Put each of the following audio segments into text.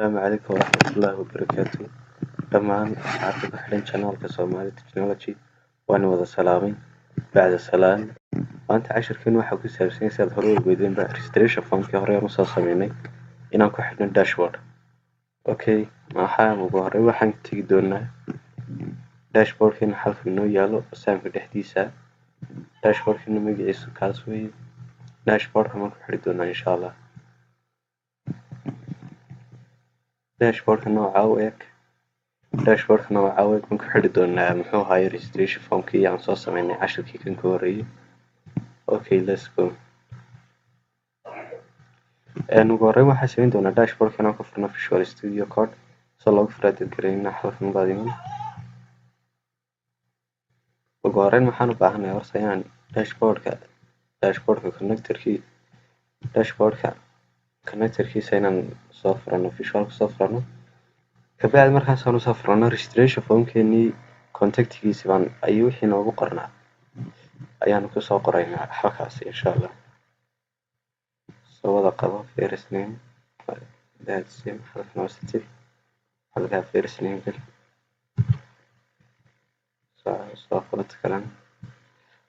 Asalaamu calaykum waraxmatullaahi wabarakaatuh. Dhammaan asxaabta ku xidhan channelka Somali Technology waan wada salaamay. Bacda salaan, maanta casharkeen waxaa ku saabsan yahay sidaad hore u ogeydeenba registration formkii hore aan usoo sameynay inaan ku xidhno dashboard. Okay, ugu horreyn waxaan tegi doonaa dashboardkeena halka inoo yaalo saamka dhexdiisa. Dashboardkeena magaciisu kaas weeye. Dashboardka maan ku xidhi doonaa insha Allah. dashboardka nooca u eg baan ku xidhi doonaa muxuu ahaay registration formkii aan soo sameynay casharkii kan ka horreeyay. Okay, let's go. Ugu horreyn waxaan sameyn doonaa dashboardka inaan ku furno Visual Studio Code soo loogu faraadin karayna halkan baadiman. Ugu horreyn waxaan u baahanahay horta inaan dashboardka connectorkiisa inaan soo furano visualka soo furano. Kabacdi markaasaan usoo furano registration formkeenii contactkiisa baan ayuu wixii noogu qornaa ayaanu kusoo qoraynaa halkaas insha Allah. Soo wada qabo first name, that's it, halkan hooseti halkaa first name gal soo qorata kalan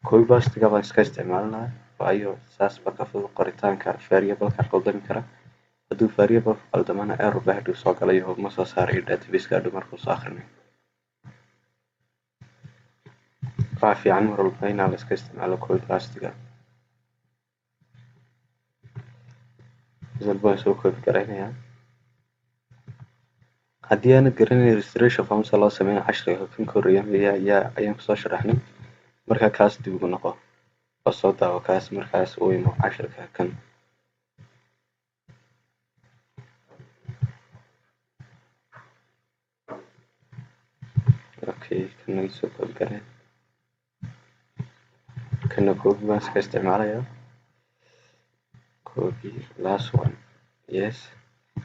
koobi bastiga baan iska isticmaalnaa waayo saas baa ka fudud qoritaanka variable-ka qaldami kara. hadduu variable-ka qaldamana error baa hadhow soo galayo ma soo saarayo database-ka hadhow markuu soo akhrinayo. waxaa fiican mar walba inaan la iska isticmaalo koobi bastiga. result baan soo koobi garaynayaa. haddii aanad garanayn registration form sida loo sameeyo casharka kan ka horreeya ayaan kusoo sharaxnay. markaa kaas dib ugu noqo oo soo daawo kaas markaas uu imo casharka kan. Okay, kana soo koobi garay kana koobi baan iska isticmaalayaa. Copy last one, yes.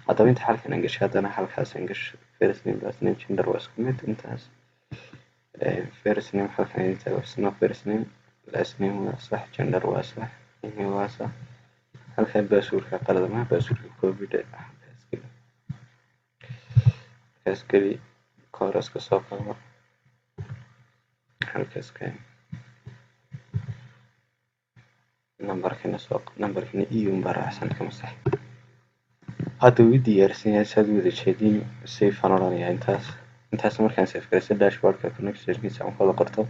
haddaba inta halkan aan gashay haddana halkaas aan gasho first name last name gender waa isku mid intaas. First name halkan ay tahay waa first name, last name waa sax, gender waa sax, email waa sax. halkan passwordka qaladama passwordka copy halkaas geli kooraska soo qabo halkaas ka numberkana iyuun baa raacsan kama sax. hadda wuu diyaarsan yahay saad wada jeedin save aan odhanayaa intaas markaan save garayso dashboardka connectorkiisa aan wada qorto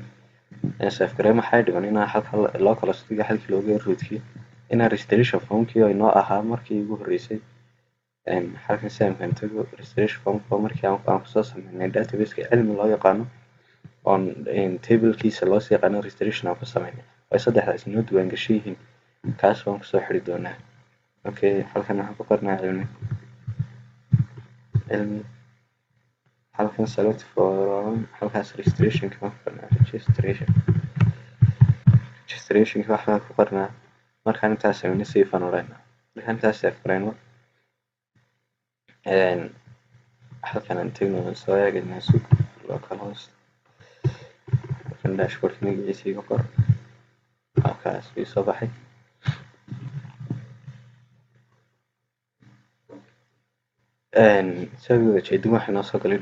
aan save garay maxay dhiman inaan halka loo kala dhigo halkii looga roodkii inaan registration formkii oo inoo ahaa markii ugu horreysay halkan saamkan tago registration formka markii aan kusoo sameynay database-ka cilmi loo yaqaano oon table-kiisa loo sii yaqaano registration aan ku sameynay ay saddexdaas inoo diiwaan gashan yihiin kaas waan kusoo xidhi doonaa. Okay, halkan waxaan ku qornaa cilmi halkan select from halkaas registrationka waan ku qornaa registrationka waxaan ku qornaa markaan intaas sameynay save aan odhanaynaa. markaan intaas save garayno halkan aan tagno soo eegaynaa sug local host halkan dashboardka magaciisa iga qor halkaas ii soo baxay. saad wada jeedin waxaa inoo soo galay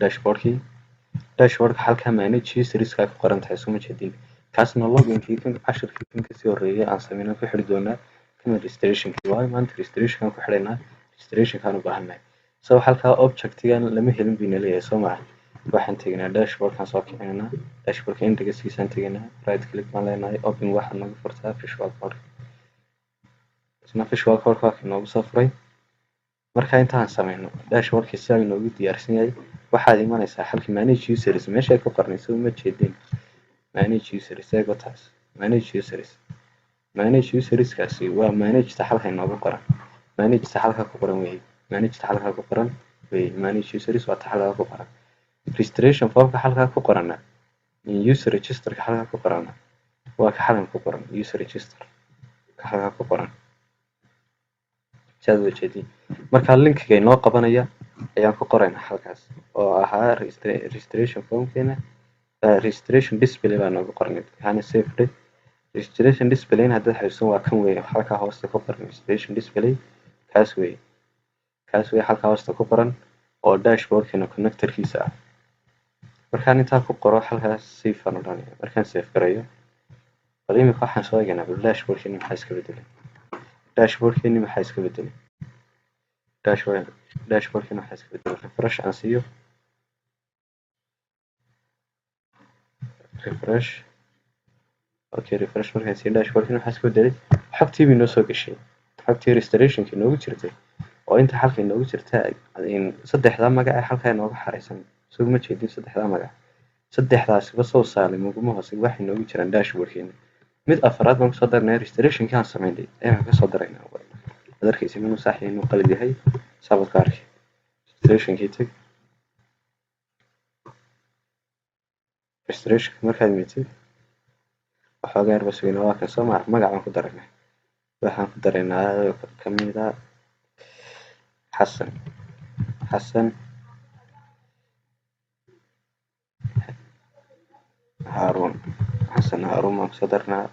dashboardka halkaa manage userska ku qoran tahay suma jeedin kaasna loginkii kan casharkii kan kasii horreeyay aan sameynay ku xidhi doonaa kana registrationkii waayo maanta registrationkaan ku xidhaynaa registrationkaan u baahannahay. so halkaa objectigan lama helin buu inaleeyahay soo maha waxaan tegaynaa dashboardkaan soo kicinaynaa dashboardka indexkiisaan tegaynaa right click baan leenahay open waxaan nagu furtaa visual code isna visual code waa kii noogu soo furay. marka intaan sameyno dashboardkii sidaa inoogu diyaarsan yahay waxaad imanaysaa halkii manage users meeshay ku qornayso uma jeedin manage users eego taas manage userskaasi waa manageta halka inoogu qoran manageta halka ku qoran weeye manage users waa ta halka ku qoran registration formka halka ku qorana user registerka halka ku qorana waa ka halkan ku qoran user register ka halka ku qoran saad wada jeedin. markaa linkiga inoo qabanaya ayaan ku qoraynaa halkaas oo ahaa registration formkeena registration display baa noogu qornay waxaana save day registration display haddaad haysan waa kan weeye halkaa hoosta ku qoran registration display kaas weeye halkaa hoosta ku qoran oo dashboardkana connectorkiisa ah. Markaan intaa ku qoro halkaas save aan odhanaya. Markaan save gareeyo bal imika waxaan soo eegaynaa bal dashboardkeeni maxaa iska bedelay. Dashboardkeeni maxaa iska bedelay. Dashboardkeeni maxaa iska bedelay. Refresh aan siiyo. Refresh. Okay, refresh markaan siiyo dashboardkeeni maxaa iska bedelay. Xogtii bay noo soo gashay. Xogtii restorationkii noogu jirtay oo inta halka inoogu jirta saddexdaa magac ee halkaa inooga xareysan. Soo ma jeedin saddexdaa magac. Saddexdaasiba soo saalim uguma hoose waxay noogu jiraan dashboardkeeni. Mid afraad baan kusoo darnay restorationkii aan sameynay ayaan kasoo daraynaa. Waad arkaysa inuu sax yahay inuu qalad yahay sababta ka arkay. Restorationkii tag. Restoration markaad imitid waxoogaa yar bas weyn waa kan soo magac baan ku daraynaa. Waxaan ku daraynaa kamid ah xasan هارون baan kusoo darnaa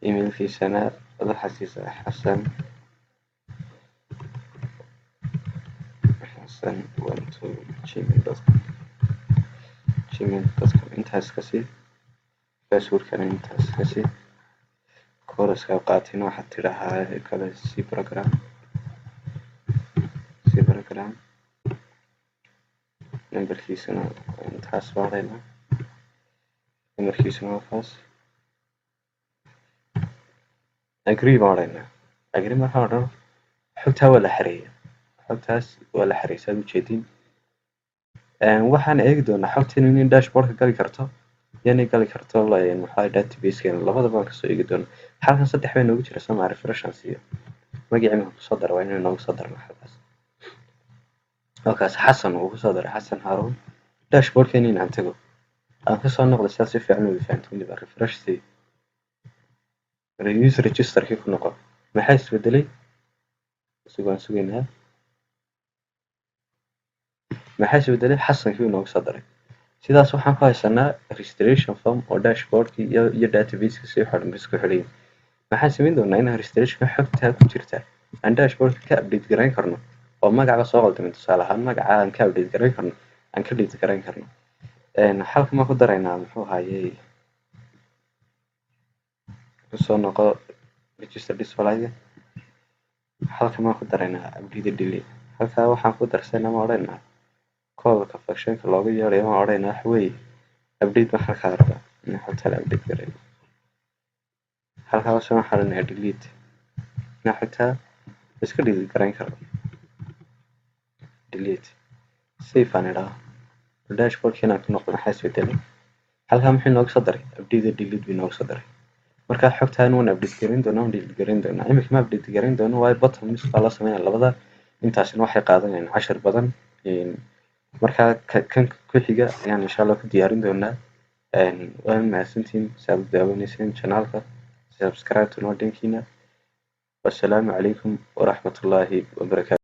emailkiisana madaxaasiisa xasan 12gmail.com intaas kasii passwordkana intaas kasii kooraska qaatina waxaad tidhahaa kale c program numberkiisana intaas baadhaynaa numberkiisana waa kaas agree baan odhaynaa. Agree markaan odhano xogtaa waa la xareeyaa. Xogtaas waa la xareeyay saad ujeedin. Waxaan eegi doonaa xogtan in dashboardka gali karto yani gali karto maxaa databasekeena labadaba waan kasoo eegi doonaa. Halkan saddex bay noogu jira soo refresh aan siiyo. Magacii aan kusoo daray waa inuu noogu soo darno halkaas. Halkaas xasan uu kusoo daray xasan Haroon. Dashboardkeeni inaan tago aan kasoo noqdo sidaas si fiican u fahanto weliba refresh sii. User registerkii ku noqo. Maxaa isbedelay? Sugaan sugaynaa. maxaa isbedelay xasankii uu noogu soo daray. Sidaas waxaan ku haysanaa registration form oo dashboardkii iyo database-kii si xidhan isku xidhay. Maxaan samayn doonaa in registration xogta ku jirta aan dashboardka ka update gareyn karno oo magaca soo qaldamay tusaale ahaan magaca aan ka update gareyn karno aan ka delete gareyn karno. Halka ma ku daraynaa muxuu ahaayay soo noqo register display halka ma ku daraynaa update delete. Halka waxaan ku darsanaa ma odhanaynaa koodka functionka loogu yeerayo ma odhanaynaa wax weey update ma halka rabaa in xogta la update gareeyo. Halka waxaan xalinaa delete na xogta iska delete gareyn karno. Delete save aan idhaa dashboardkeena ku noqdo maxaa isbedelay. Halka maxay noogu soo daray update delete bay noogu soo daray. Marka xogtaan waan update gareyn doonaa delete gareyn doonaa. Imika ma update gareyn doonaa way button mis la sameeyay labada intaasina waxay qaadanayaan 10 badan. Marka kan ku xiga ayaan insha Allah ku diyaarin doonaa. Waan mahadsantiin sabab daawaneyseen channelka subscribe to noo dhankiina. Wassalaamu calaykum waraxmatullaahi wabarakaatuh.